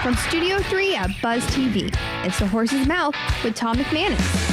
From Studio 3 at Buzz TV, it's The Horse's Mouth with Tom McManus.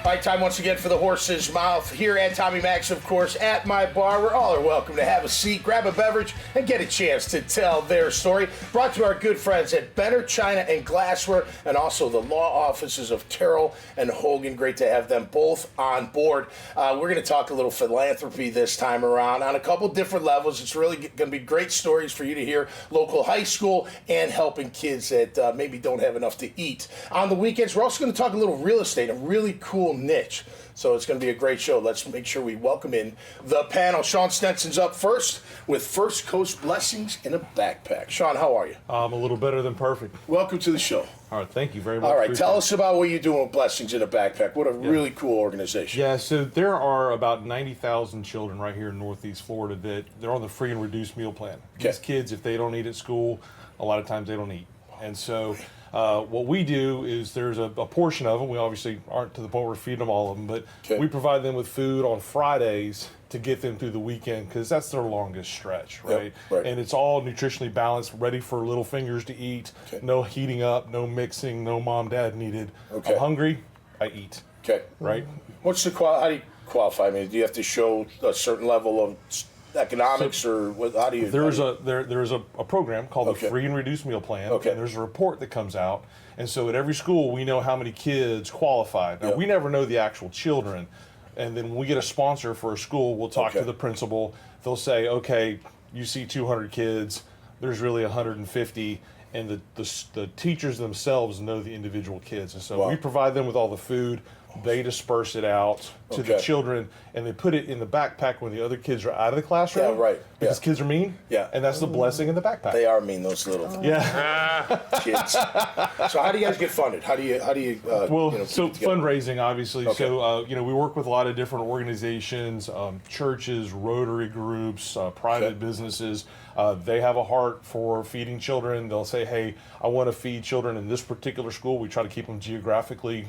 All right, time once again for The Horse's Mouth. Here at Tommy Max, of course, at my bar, where all are welcome to have a seat, grab a beverage, and get a chance to tell their story. Brought to our good friends at Benner China and Glassware, and also the law offices of Terrell and Hogan. Great to have them both on board. We're going to talk a little philanthropy this time around on a couple different levels. It's really going to be great stories for you to hear. Local high school and helping kids that maybe don't have enough to eat. On the weekends, we're also going to talk a little real estate, a really cool niche. So it's going to be a great show. Let's make sure we welcome in the panel. Sean Stenson's up first with First Coast Blessings in a Backpack. Sean, how are you? I'm a little better than perfect. Welcome to the show. All right, thank you very much. All right, tell us about what you're doing with Blessings in a Backpack. What a really cool organization. Yeah, so there are about 90,000 children right here in Northeast Florida that they're on the free and reduced meal plan. Okay. These kids, if they don't eat at school, a lot of times they don't eat. And so what we do is there's a portion of them. We obviously aren't to the point where we're feeding them all of them, but we provide them with food on Fridays to get them through the weekend because that's their longest stretch, right? Yep, right? And it's all nutritionally balanced, ready for little fingers to eat. No heating up, no mixing, no mom, dad needed. I'm hungry, I eat. Okay. Right? What's the how do you qualify? I mean, do you have to show a certain level of economics, or what, how do you? There's a program called the Free and Reduced Meal Plan, and there's a report that comes out, and so at every school we know how many kids qualify. Now we never know the actual children, and then when we get a sponsor for a school, we'll talk to the principal. They'll say, okay, you see 200 kids, there's really 150. And the teachers themselves know the individual kids, and so we provide them with all the food. They disperse it out to the children, and they put it in the backpack when the other kids are out of the classroom. Yeah, right. Because kids are mean. Yeah. And that's the blessing in the backpack. They are mean, those little kids. So how do you guys get funded? How do you so fundraising, obviously. Okay. So we work with a lot of different organizations, churches, Rotary groups, private businesses. They have a heart for feeding children. They'll say, hey, I want to feed children in this particular school. We try to keep them geographically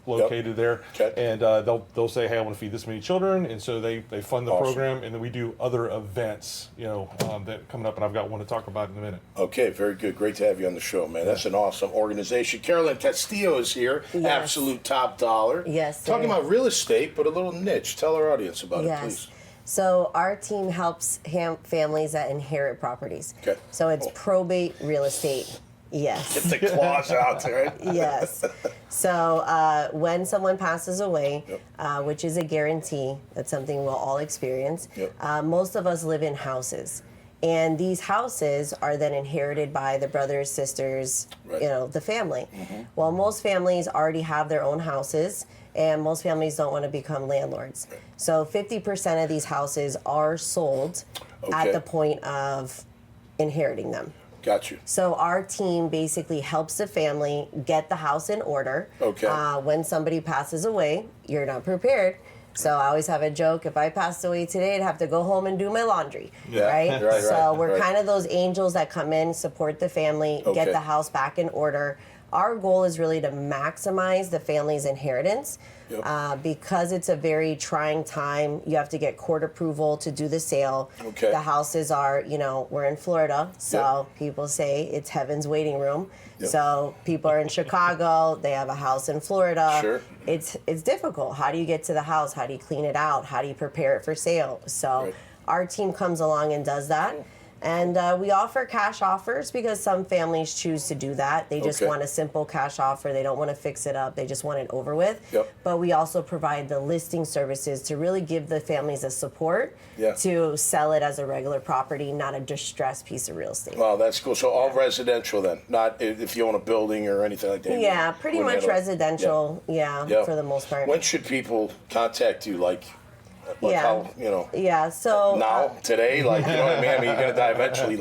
located there. And they'll say, hey, I want to feed this many children. And so they fund the program, and then we do other events, that coming up, and I've got one to talk about in a minute. Okay, very good. Great to have you on the show, man. That's an awesome organization. Carolynn Castillo is here, absolute top dollar. Yes, sir. Talking about real estate, but a little niche. Tell our audience about it, please. So our team helps families that inherit properties. Okay. So it's probate real estate. Yes. Get the claws out there. Yes. So when someone passes away, which is a guarantee, that's something we'll all experience, most of us live in houses. And these houses are then inherited by the brothers, sisters, the family. Well, most families already have their own houses, and most families don't want to become landlords. So 50% of these houses are sold at the point of inheriting them. Got you. So our team basically helps the family get the house in order. Okay. When somebody passes away, you're not prepared. So I always have a joke, if I passed away today, I'd have to go home and do my laundry, right? So we're kind of those angels that come in, support the family, get the house back in order. Our goal is really to maximize the family's inheritance. Because it's a very trying time. You have to get court approval to do the sale. The houses are, we're in Florida, so people say it's heaven's waiting room. So people are in Chicago, they have a house in Florida. It's difficult. How do you get to the house? How do you clean it out? How do you prepare it for sale? So our team comes along and does that. And we offer cash offers because some families choose to do that. They just want a simple cash offer. They don't want to fix it up. They just want it over with. But we also provide the listing services to really give the families a support to sell it as a regular property, not a distressed piece of real estate. Wow, that's cool. So all residential then, not if you own a building or anything like that? Yeah, pretty much residential, for the most part. When should people contact you? So now, today, you know what I mean? I mean, you're going to die eventually,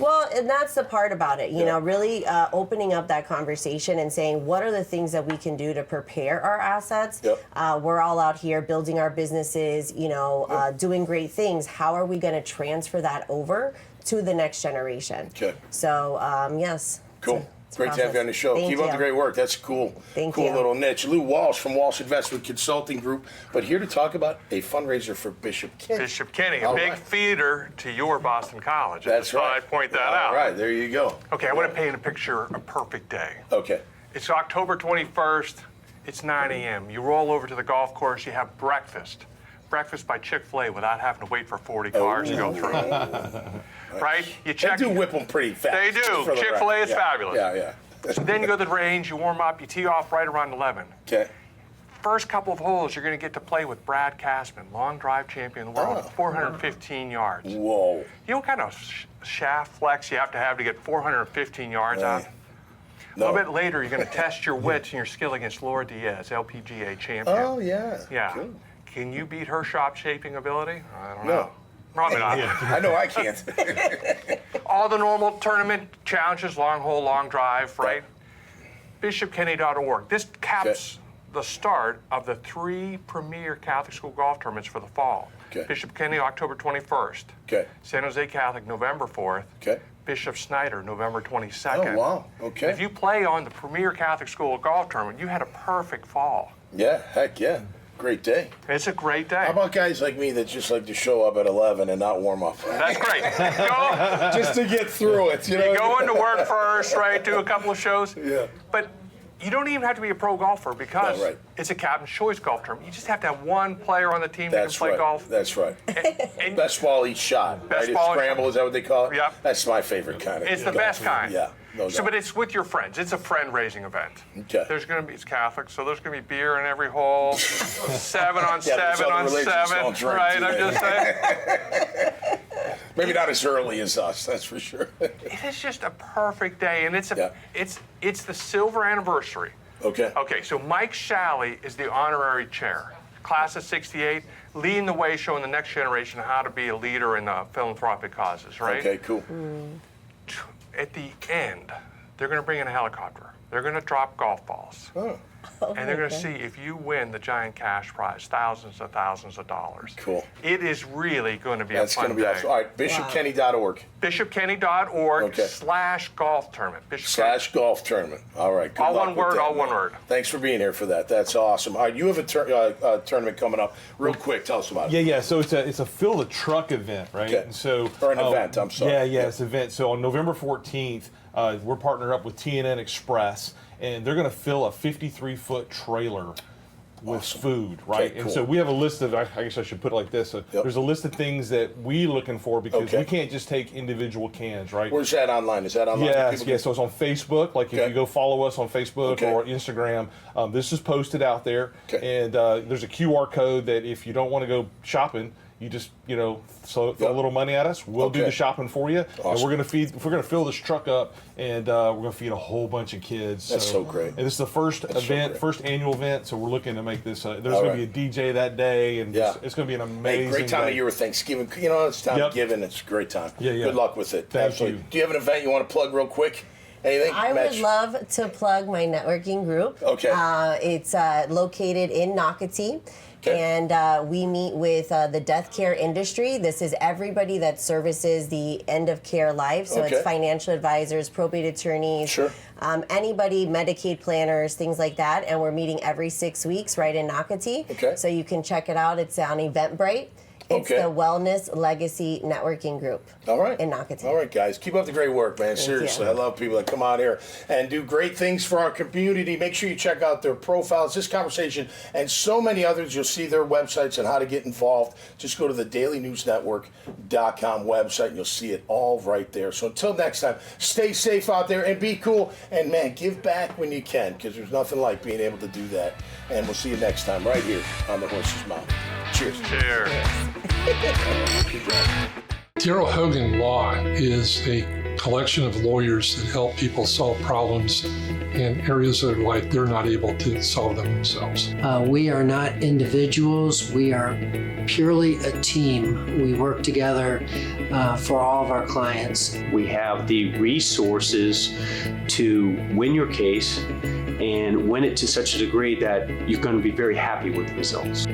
Well, and that's the part about it, you know, really opening up that conversation and saying, what are the things that we can do to prepare our assets? We're all out here building our businesses, doing great things. How are we going to transfer that over to the next generation? So, yes. Cool. Great to have you on the show. Keep up the great work. That's cool. Thank cool you. Little niche. Lou Walsh from Walsh Investment Consulting Group, but here to talk about a fundraiser for Bishop Kenny. Bishop Kenny, a big feeder to your Boston College. That's right. I'd point that out. All right, there you go. Okay, I want to paint a picture, a perfect day. Okay. It's October 21st. It's 9 a.m. You roll over to the golf course. You have breakfast. Breakfast by Chick-fil-A without having to wait for 40 cars to go through. Right? You check. They do whip them pretty fast. They do. Chick-fil-A is fabulous. Yeah. So then you go to the range, you warm up, you tee off right around 11. Okay. First couple of holes, you're going to get to play with Brad Cashman, long drive champion of the world, 415 yards. Whoa. You know what kind of shaft flex you have to get 415 yards out? No. A little bit later, you're going to test your wits and your skill against Laura Diaz, LPGA champion. Oh, yeah. Yeah. Cool. Can you beat her shot shaping ability? I don't know. Probably not. I know I can't. All the normal tournament challenges, long hole, long drive, right? BishopKenny.org. This caps the start of the 3 premier Catholic school golf tournaments for the fall. Okay. Bishop Kenny, October 21st. Okay. San Jose Catholic, November 4th. Okay. Bishop Snyder, November 22nd. Oh, wow. Okay. If you play on the premier Catholic school golf tournament, you had a perfect fall. Yeah, heck yeah. Great day. It's a great day. How about guys like me that just like to show up at 11 and not warm up? That's great. Go, just to get through it, you know? You go into work first, right? Do a couple of shows. Yeah. But you don't even have to be a pro golfer because it's a captain's choice golf tournament. You just have to have one player on the team that can play golf. That's right. And best ball each shot. Best right? ball Scramble, is that what they call it? Yep. That's my favorite kind of. It's the best kind. Yeah. No doubt. But it's with your friends. It's a friend-raising event. Okay. There's going to be, it's Catholic, so there's going to be beer in every hole. 7 on 7 on 7. Right, I'm just saying. Maybe not as early as us, that's for sure. It is just a perfect day, and it's the silver anniversary. Okay. Okay, so Mike Shalley is the honorary chair. Class of 68, leading the way, showing the next generation how to be a leader in philanthropic causes, right? Okay, cool. At the end, they're going to bring in a helicopter. They're going to drop golf balls. And they're going to see if you win the giant cash prize, thousands of dollars. Cool. It is really going to be a fun day. Awesome. All right, BishopKenny.org. BishopKenny.org /golf tournament. /golf tournament. All right. Good all luck one word, that, all man. one word. Thanks for being here for that. That's awesome. All right, you have a tournament coming up. Real quick, tell us about it. Yeah. So it's a fill the truck event, right? Okay. And so or an event. I'm sorry. Yeah, it's an event. So on November 14th, we're partnered up with TNN Express, and they're going to fill a 53-foot trailer with food, right? Okay, and cool. so we have a list of, I guess I should put it like this, there's a list of things that we're looking for because we can't just take individual cans, right? Where's that online? Is that online? Yes, so it's on Facebook. Like if you go follow us on Facebook or Instagram, this is posted out there. And there's a QR code that if you don't want to go shopping, you just, throw a little money at us. We'll do the shopping for you. Awesome. And we're going to fill this truck up, and we're going to feed a whole bunch of kids. That's so great. And this is the first first annual event, so we're looking to make this, there's going to be a DJ that day, and it's going to be an amazing great time day. of year with Thanksgiving. It's time of giving. It's a great time. Good luck with it. Thank Absolutely. you. Do you have an event you want to plug real quick? Anything? I would love to plug my networking group. Okay. It's located in Nocatee. And we meet with the death care industry. This is everybody that services the end of care life. So it's financial advisors, probate attorneys, anybody, Medicaid planners, things like that. And we're meeting every 6 weeks right in Nocatee. So you can check it out. It's on Eventbrite. It's the Wellness Legacy Networking Group. All right. In Nocatee. All right, guys. Keep up the great work, man. Seriously. I love people that come out here and do great things for our community. Make sure you check out their profiles, this conversation, and so many others. You'll see their websites and how to get involved. Just go to the dailynewsnetwork.com website, and you'll see it all right there. So until next time, stay safe out there and be cool. And, man, give back when you can, because there's nothing like being able to do that. And we'll see you next time right here on The Horse's Mouth. Cheers. Cheers. Darrell Hogan Law is a collection of lawyers that help people solve problems in areas of life they're not able to solve them themselves. We are not individuals. We are purely a team. We work together for all of our clients. We have the resources to win your case and win it to such a degree that you're going to be very happy with the results.